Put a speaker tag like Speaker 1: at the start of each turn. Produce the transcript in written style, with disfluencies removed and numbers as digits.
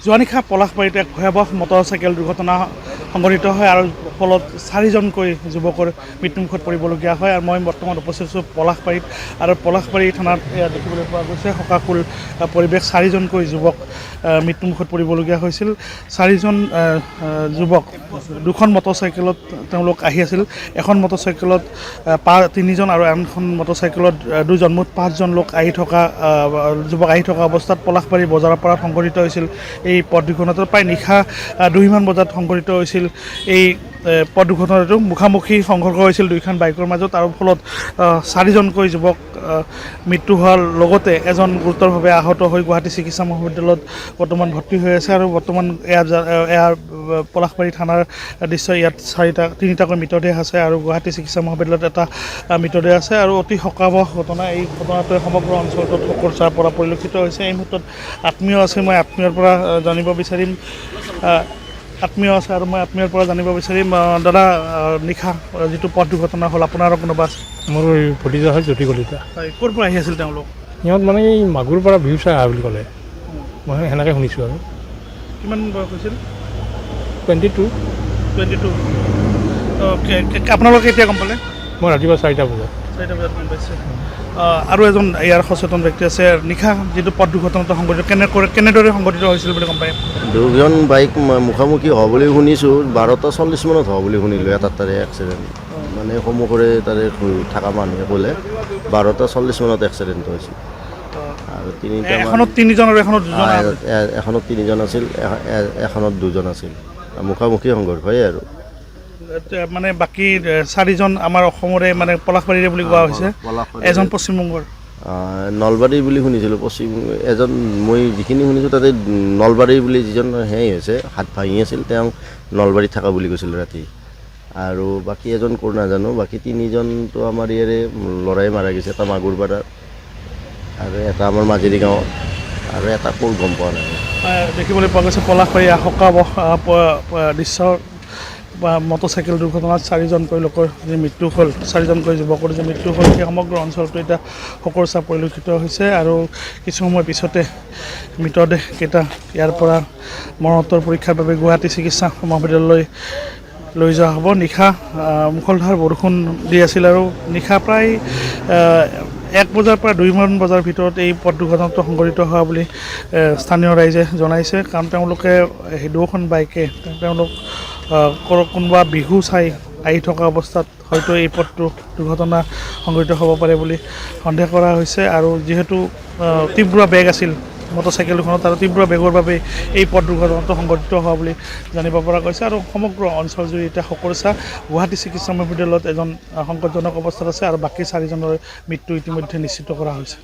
Speaker 1: যোৱা নিশা পলাশবাৰীত এক ভয়াৱহ মটৰচাইকেল দুৰ্ঘটনা সংঘটিত হয় আৰু ফলত 4জনকৈ যুৱকৰ মৃত্যুমুখত পৰিবলগীয়া হয়। আৰু মই বৰ্তমান উপস্থিত আছোঁ পলাশবাৰীত আৰু পলাশবাৰী থানাত দেখিবলৈ পোৱা গৈছে শোকাকুল পৰিৱেশ। 4জনকৈ যুৱক মৃত্যুমুখত পৰিবলগীয়া হৈছিল। 4জন যুৱক দুখন মটৰচাইকেলত তেওঁলোক আহি আছিল। এখন মটৰচাইকেলত 3জন আৰু আনখন মটৰচাইকেলত 2জন, মুঠ 5জন লোক যুৱক আহি থকা অৱস্থাত পলাশবাৰী বজাৰৰ পৰা সংঘটিত হৈছিল এই পথ দুৰ্ঘটনাটো। প্ৰায় নিশা 2মান বজাত সংঘটিত হৈছিল এই পথ দুৰ্ঘটনাটো। মুখামুখি সংঘৰ্ষ হৈছিল দুইখন বাইকৰ মাজত আৰু ফলত 4জনকৈ যুৱক মৃত্যু হোৱাৰ লগতে এজন গুৰুতৰভাৱে আহত হৈ গুৱাহাটী চিকিৎসা মহাবিদ্যালয়ত বৰ্তমান ভৰ্তি হৈ আছে। আৰু বৰ্তমান এয়া পলাশবাৰী থানাৰ দৃশ্য। ইয়াত 3টাকৈ মৃতদেহ আছে আৰু গুৱাহাটী চিকিৎসা মহাবিদ্যালয়ত এটা মৃতদেহ আছে আৰু অতি শোকাবহ ঘটনা। এই ঘটনাটোৱে সমগ্ৰ অঞ্চলটোত শোকৰ ছাঁ পৰা পৰিলক্ষিত হৈছে। এই মুহূৰ্তত আত্মীয় আছে, মই আত্মীয়ৰ পৰা জানিব বিচাৰিম দাদা, নিশা যিটো পথ দুৰ্ঘটনা হ'ল আপোনাৰো কোনোবা আছে?
Speaker 2: মোৰ ভতিজা হয় জ্যোতি কলিতা।
Speaker 1: হয়, ক'ৰ পৰা আহি আছিল তেওঁলোক?
Speaker 2: সিহঁত মানে এই মাগুৰ পৰা ভিউ চাই আহা বুলি ক'লে, মই সেনেকৈ শুনিছোঁ। আৰু
Speaker 1: কিমান বয়স হৈছিল?
Speaker 2: 22।
Speaker 1: আপোনালোকে কেতিয়া গম পালে?
Speaker 2: মই ৰাতিপুৱা 4টা বজাত
Speaker 1: গম পাইছে। আৰু এজন ইয়াৰ সচেতন ব্যক্তি আছে। নিশা যিটো পথ দুৰ্ঘটনাটো সংঘটিত কেনেদৰে সংঘটিত হৈছিল বুলি গম পায়?
Speaker 3: দুজন বাইক মুখামুখি হোৱা বুলি শুনিছোঁ। 12:40 মানত হোৱা বুলি শুনিলোঁ। এটাত তাৰে এক্সিডেণ্ট মানে সন্মুখৰে তাৰে থকা মানুহে ক'লে 12:40 মানত এক্সিডেণ্ট হৈছিল। আৰু
Speaker 1: এখনত 3জন আৰু এখনত 2জন?
Speaker 3: এখনত 3জন আছিল, এখনত 2জন আছিল। মুখামুখি সংঘৰ্ষ হয় আৰু
Speaker 1: মানে বাকী 4জন আমাৰ অসমৰে মানে পলাশবাৰীৰে বুলি কোৱা হৈছে। এজন পশ্চিমবংগৰ,
Speaker 3: নলবাৰী বুলি শুনিছিলোঁ। এজন মই যিখিনি শুনিছোঁ তাতে নলবাৰী বুলি যিজন হৈছে হাত ভাঙি আছিল, তেওঁ নলবাৰীত থকা বুলি কৈছিল ৰাতি। আৰু বাকী এজন ক'ৰ নাজানো। বাকী 3জনটো আমাৰ ইয়াৰে ল'ৰাই মাৰা গৈছে, এটা মাগুৰপাৰাৰ আৰু এটা আমাৰ মাজেৰি গাঁৱৰ আৰু এটা ক'ৰ গম পোৱা নাই।
Speaker 1: দেখিবলৈ পোৱা গৈছে পলাশবাৰী শোকাবহ দৃশ্য। মটৰচাইকেল দুৰ্ঘটনাত 4জনকৈ লোকৰ যি মৃত্যু হ'ল, 4জনকৈ যুৱকৰ যি মৃত্যু হ'ল, সেই সমগ্ৰ অঞ্চলটো এতিয়া শোকৰ ছাঁ পৰিলক্ষিত হৈছে। আৰু কিছু সময় পিছতে মৃতদেহকেইটা ইয়াৰ পৰা মৰণোত্তৰ পৰীক্ষাৰ বাবে গুৱাহাটী চিকিৎসা মহাবিদ্যালয়লৈ লৈ যোৱা হ'ব। নিশা মুষলধাৰ বৰষুণ দি আছিল আৰু নিশা প্ৰায় 1 বজাৰ পৰা 2মান বজাৰ ভিতৰত এই পথ দুৰ্ঘটনাটো সংঘটিত হোৱা বুলি স্থানীয় ৰাইজে জনাইছে। কাৰণ তেওঁলোকে দুখন বাইকে তেওঁলোক কোনোবা বিহু চাই আহি থকা অৱস্থাত হয়তো এই পথটো দুৰ্ঘটনা সংঘটিত হ'ব পাৰে বুলি সন্দেহ কৰা হৈছে। আৰু যিহেতু তীব্ৰ বেগ আছিল মটৰচাইকেলখনত আৰু তীব্ৰ বেগৰ বাবে এই পথ দুৰ্ঘটনাটো সংঘটিত হোৱা বুলি জানিব পৰা গৈছে। আৰু সমগ্ৰ অঞ্চলজুৰি এতিয়া শোকৰ ছাঁ। গুৱাহাটী চিকিৎসা মহাবিদ্যালয়ত এজন সংকটজনক অৱস্থাত আছে আৰু বাকী 4জনৰ মৃত্যু ইতিমধ্যে নিশ্চিত কৰা হৈছে।